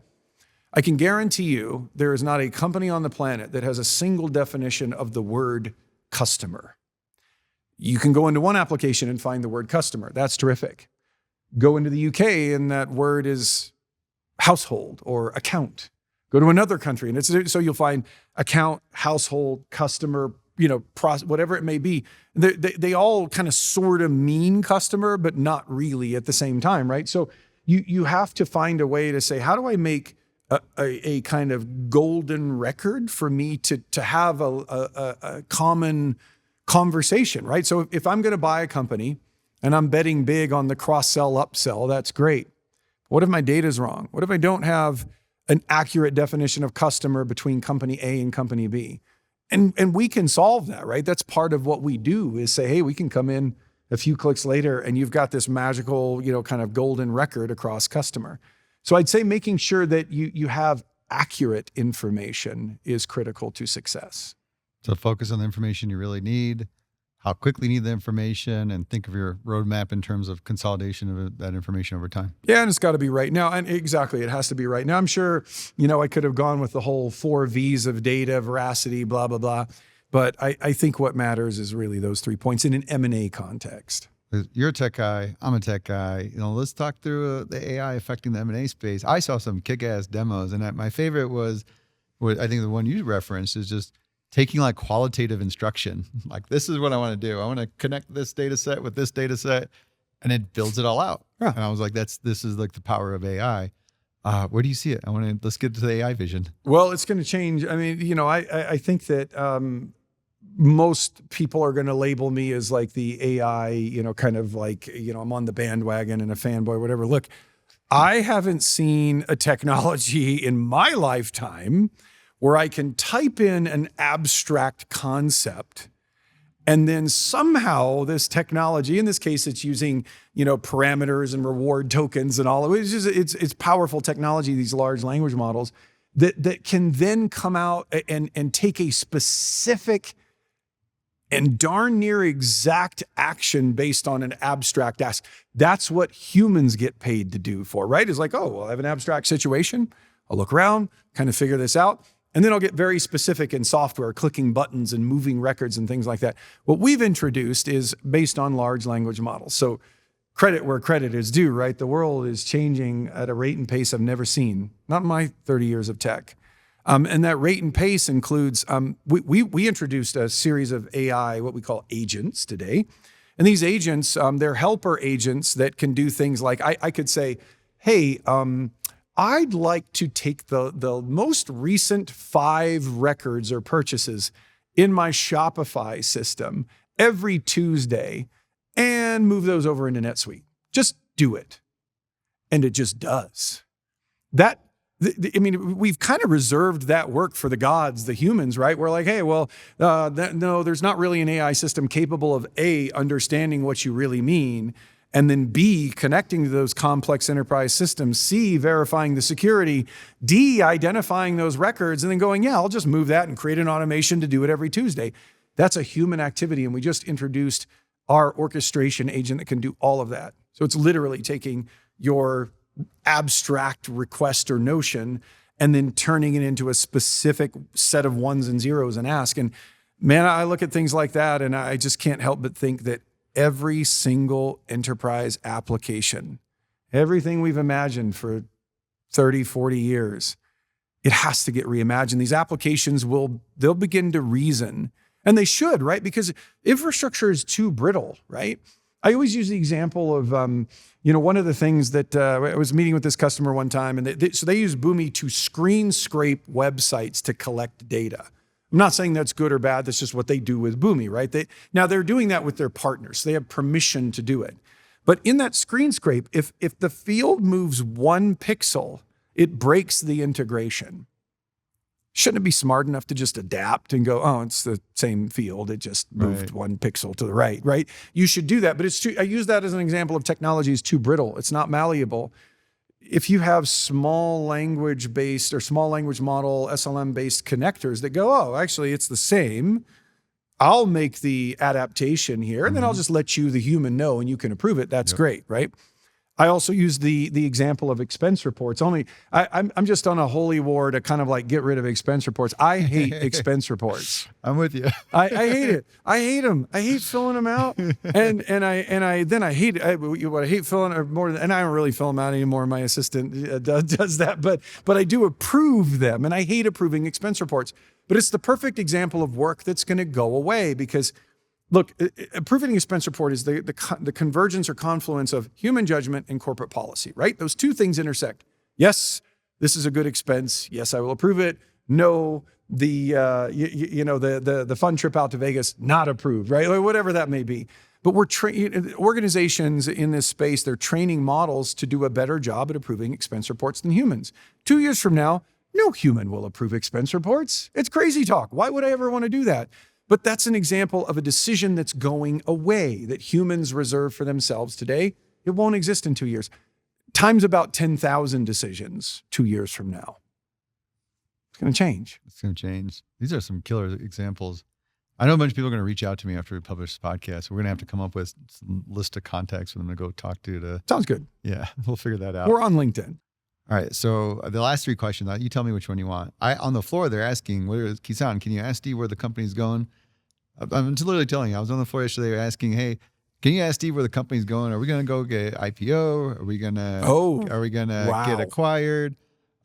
I can guarantee you there is not a company on the planet that has a single definition of the word customer. You can go into one application and find the word customer. That's terrific. Go into the UK and that word is household or account. Go to another country and so you'll find account, household, customer, whatever it may be. They all kind of sort of mean customer, but not really at the same time, right? So you have to find a way to say, how do I make a kind of golden record for me to have a common conversation, right? So if I'm going to buy a company and I'm betting big on the cross-sell, upsell, that's great. What if my data's wrong? What if I don't have an accurate definition of customer between company A and company B? And we can solve that, right? That's part of what we do is say, hey, we can come in a few clicks later and you've got this magical, kind of golden record across customer. So I'd say making sure that you have accurate information is critical to success. So focus on the information you really need, how quickly you need the information, and think of your roadmap in terms of consolidation of that information over time. Yeah, and it's got to be right now. And exactly, it has to be right now. I'm sure, I could have gone with the whole 4 V's of data, veracity, blah, blah, blah. But I think what matters is really those 3 points in an M&A context. You're a tech guy. I'm a tech guy. Let's talk through the AI affecting the M&A space. I saw some kick-ass demos, and my favorite was, I think the one you referenced is just taking like qualitative instruction. Like, this is what I want to do. I want to connect this data set with this data set, and it builds it all out. Yeah. And I was like, this is like the power of AI. Where do you see it? Let's get to the AI vision. Well, it's going to change. I mean, I think that most people are going to label me as like the AI, kind of like, I'm on the bandwagon and a fanboy, whatever. Look, I haven't seen a technology in my lifetime where I can type in an abstract concept and then somehow this technology, in this case, it's using, parameters and reward tokens and all of it. It's powerful technology, these large language models that can then come out and take a specific and darn near exact action based on an abstract ask. That's what humans get paid to do for, right? It's like, oh, well, I have an abstract situation. I'll look around, kind of figure this out. And then I'll get very specific in software, clicking buttons and moving records and things like that. What we've introduced is based on large language models. So credit where credit is due, right? The world is changing at a rate and pace I've never seen, not in my 30 years of tech. And that rate and pace includes, we introduced a series of AI, what we call agents today. And these agents, they're helper agents that can do things like, I could say, hey, I'd like to take the most recent 5 records or purchases in my Shopify system every Tuesday and move those over into NetSuite. Just do it. And it just does. We've kind of reserved that work for the gods, the humans, right? We're like, hey, well, no, there's not really an AI system capable of A, understanding what you really mean, and then B, connecting to those complex enterprise systems, C, verifying the security, D, identifying those records, and then going, yeah, I'll just move that and create an automation to do it every Tuesday. That's a human activity, and we just introduced our orchestration agent that can do all of that. So it's literally taking your abstract request or notion and then turning it into a specific set of ones and zeros and ask. And man, I look at things like that, and I just can't help but think that every single enterprise application, everything we've imagined for 30, 40 years, it has to get reimagined. These applications they'll begin to reason, and they should, right? Because infrastructure is too brittle, right? I always use the example of, one of the things that I was meeting with this customer one time, and they use Boomi to screen scrape websites to collect data. I'm not saying that's good or bad. That's just what they do with Boomi, right? They're doing that with their partners. They have permission to do it. But in that screen scrape, if the field moves 1 pixel, it breaks the integration. Shouldn't it be smart enough to just adapt and go, oh, it's the same field. It just moved 1 pixel to the right? You should do that. But I use that as an example of technology is too brittle. It's not malleable. If you have small language based or small language model, SLM based connectors that go, oh, actually it's the same. I'll make the adaptation here and then I'll just let you, the human, know and you can approve it. That's great, right? I also use the example of expense reports. I'm just on a holy war to kind of like get rid of expense reports. I hate expense reports. I'm with you. I hate it. I hate them. I hate filling them out, and I hate filling or more. And I don't really fill them out anymore. My assistant does that, but I do approve them, and I hate approving expense reports. But it's the perfect example of work that's going to go away because. Look, approving an expense report is the convergence or confluence of human judgment and corporate policy, right? Those two things intersect. Yes, this is a good expense. Yes, I will approve it. No, the fun trip out to Vegas, not approved, right? Or whatever that may be. But organizations in this space, they're training models to do a better job at approving expense reports than humans. 2 years from now, no human will approve expense reports. It's crazy talk. Why would I ever want to do that? But that's an example of a decision that's going away that humans reserve for themselves today. It won't exist in 2 years. Time's about 10,000 decisions 2 years from now. It's going to change. It's going to change. These are some killer examples. I know a bunch of people are going to reach out to me after we publish this podcast. We're going to have to come up with some list of contacts for them to go talk to. Sounds good. Yeah, we'll figure that out. We're on LinkedIn. All right. So the last 3 questions, you tell me which one you want. On the floor, they're asking, Kison, can you ask Steve where the company's going? I'm literally telling you, I was on the floor yesterday asking, hey, can you ask Steve where the company's going? Are we going to go get IPO? Are we going to get acquired?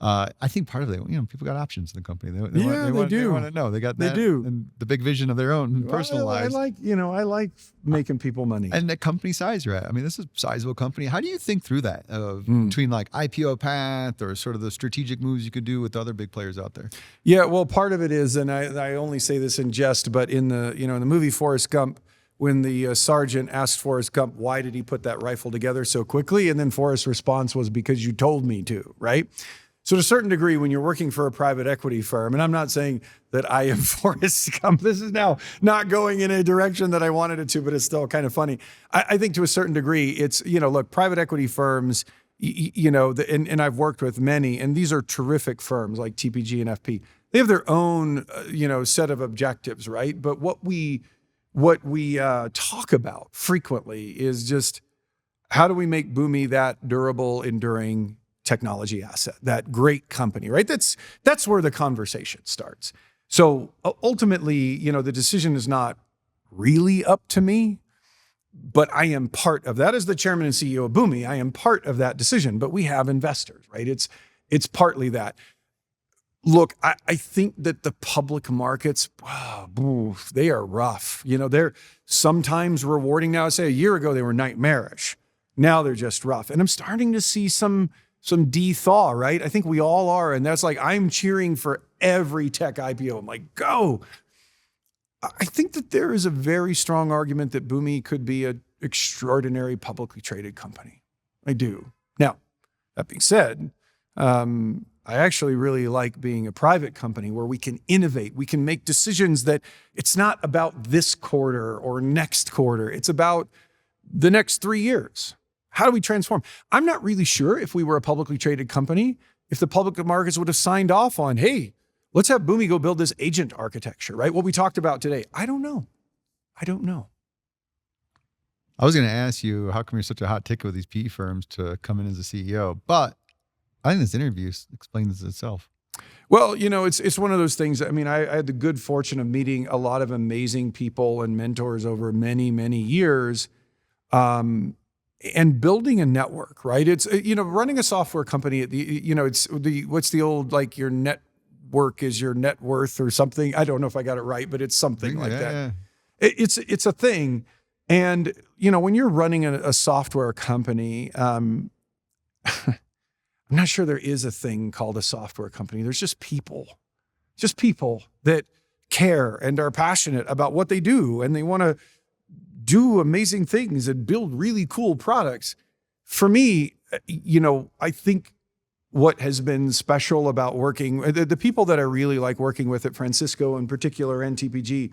I think part of it, people got options in the company. They do. They want to know. They got that. They do. And the big vision of their own personal lives. I like making people money. And the company size you're at. I mean, this is a sizable company. How do you think through that between like IPO path or sort of the strategic moves you could do with other big players out there? Yeah, well, part of it is, and I only say this in jest, but in the movie Forrest Gump, when the sergeant asked Forrest Gump, why did he put that rifle together so quickly? And then Forrest's response was, because you told me to, right? So to a certain degree, when you're working for a private equity firm, and I'm not saying that I am Forrest Gump, this is now not going in a direction that I wanted it to, but it's still kind of funny. I think to a certain degree, it's, look, private equity firms, and I've worked with many, and these are terrific firms like TPG and FP. They have their own, set of objectives, right? But what we talk about frequently is just how do we make Boomi that durable, enduring technology asset, that great company, right? That's where the conversation starts. So ultimately, the decision is not really up to me, but I am part of that. As the chairman and CEO of Boomi, I am part of that decision, but we have investors, right? It's partly that. Look, I think that the public markets, they are rough. They're sometimes rewarding now. I say a year ago, they were nightmarish. Now they're just rough. And I'm starting to see some de-thaw, right? I think we all are. And that's like, I'm cheering for every tech IPO. I'm like, go. I think that there is a very strong argument that Boomi could be an extraordinary publicly traded company. I do. Now, that being said, I actually really like being a private company where we can innovate. We can make decisions that it's not about this quarter or next quarter. It's about the next 3 years. How do we transform? I'm not really sure if we were a publicly traded company, if the public markets would have signed off on, hey, let's have Boomi go build this agent architecture, right? What we talked about today. I don't know. I was going to ask you, how come you're such a hot ticket with these PE firms to come in as a CEO? But I think this interview explains itself. Well, it's one of those things. I mean, I had the good fortune of meeting a lot of amazing people and mentors over many, many years. and building a network, right? It's, running a software company, what's the old, like, your network is your net worth or something. I don't know if I got it right, but it's something like that. Yeah. It's a thing. And, when you're running a software company, I'm not sure there is a thing called a software company. There's just people that care and are passionate about what they do, and they want to do amazing things and build really cool products. For me, I think what has been special about working, the people that I really like working with at Francisco in particular and TPG,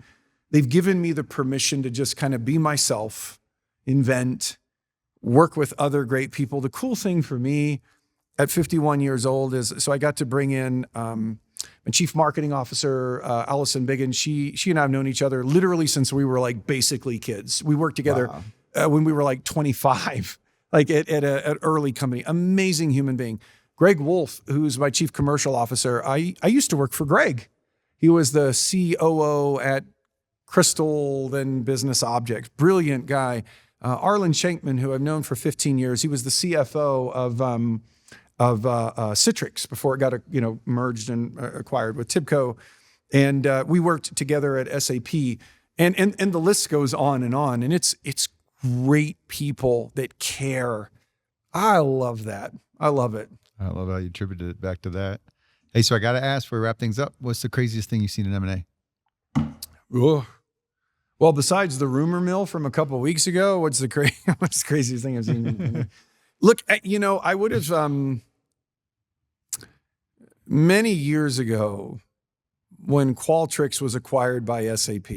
they've given me the permission to just kind of be myself, invent, work with other great people. The cool thing for me at 51 years old is, so I got to bring in my chief marketing officer, Allison Biggin. She and I have known each other literally since we were like basically kids. We worked together when we were like 25, like at an early company. Amazing human being. Greg Wolf, who's my chief commercial officer. I used to work for Greg. He was the COO at Crystal, then Business Objects. Brilliant guy. Arlen Shankman, who I've known for 15 years. He was the CFO of Citrix before it got merged and acquired with Tibco, and we worked together at SAP, and the list goes on, and it's great people that care. I love that. I love it. I love how you attributed it back to that. Hey, so I got to ask before we wrap things up, what's the craziest thing you've seen in M&A? Ugh. Well, besides the rumor mill from a couple of weeks ago, what's the craziest thing I've seen? Look, I would have, many years ago when Qualtrics was acquired by SAP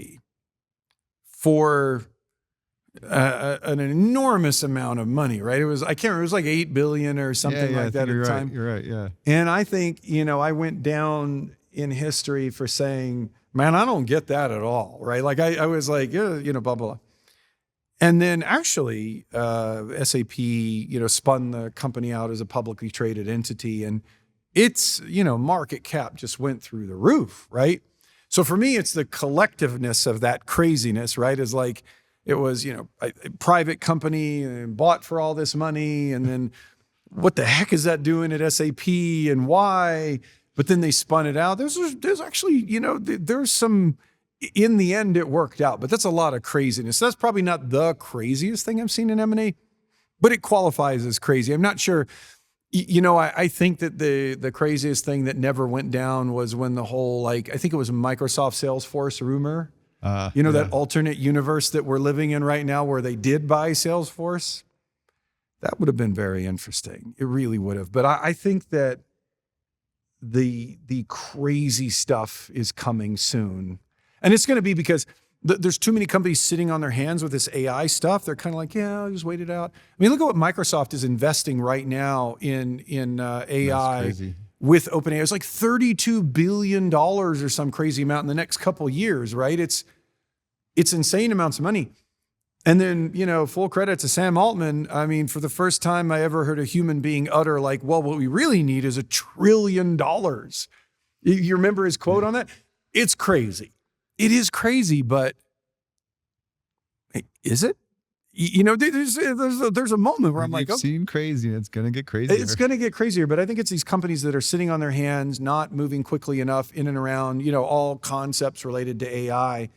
for an enormous amount of money, right? I can't remember, it was like $8 billion or something like that at the time. You're right, yeah. And I think, I went down in history for saying, man, I don't get that at all, right? Like I was like, blah, blah. And then actually SAP, spun the company out as a publicly traded entity, and its, market cap just went through the roof, right? So for me, it's the collectiveness of that craziness, right? Is like, it was, a private company and bought for all this money. And then what the heck is that doing at SAP and why? But then they spun it out. There's actually, there's some, in the end, it worked out, but that's a lot of craziness. That's probably not the craziest thing I've seen in M&A, but it qualifies as crazy. I'm not sure. I think that the craziest thing that never went down was when the whole, I think it was Microsoft Salesforce rumor, that alternate universe that we're living in right now where they did buy Salesforce. That would have been very interesting. It really would have. But I think that the crazy stuff is coming soon. And it's going to be because there's too many companies sitting on their hands with this AI stuff. They're kind of like, yeah, I'll just wait it out. I mean, look at what Microsoft is investing right now in AI with OpenAI. It's like $32 billion or some crazy amount in the next couple of years, right? It's insane amounts of money. And then, full credit to Sam Altman. I mean, for the first time I ever heard a human being utter like, well, what we really need is $1 trillion. You remember his quote on that? It's crazy. It is crazy, but is it? There's a moment where I'm like, you've seen crazy. It's going to get crazier. It's going to get crazier, but I think it's these companies that are sitting on their hands, not moving quickly enough in and around, all concepts related to AI,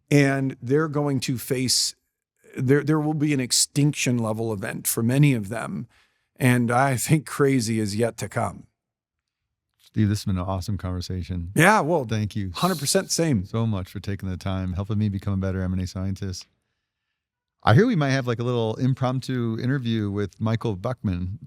and they're going to face, there will be an extinction level event for many of them, and I think crazy is yet to come. Steve, this has been an awesome conversation. Yeah, well, thank you 100% same. So much for taking the time, helping me become a better M&A scientist. I hear we might have like a little impromptu interview with Michael Bachman.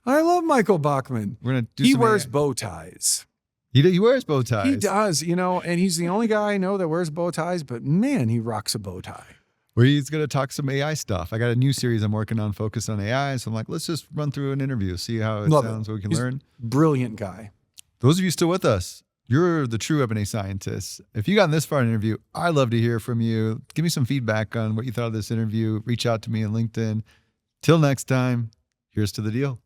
I love Michael Bachman. We're gonna do. He wears bow ties. He wears bow ties. He does, and he's the only guy I know that wears bow ties. But man, he rocks a bow tie. Where he's gonna talk some AI stuff. I got a new series I'm working on focused on AI, so I'm like, let's just run through an interview, see how it sounds, what we can learn. Brilliant guy. Those of you still with us, you're the true M&A scientists. If you got this far in an interview, I'd love to hear from you. Give me some feedback on what you thought of this interview. Reach out to me on LinkedIn. Till next time, here's to the deal.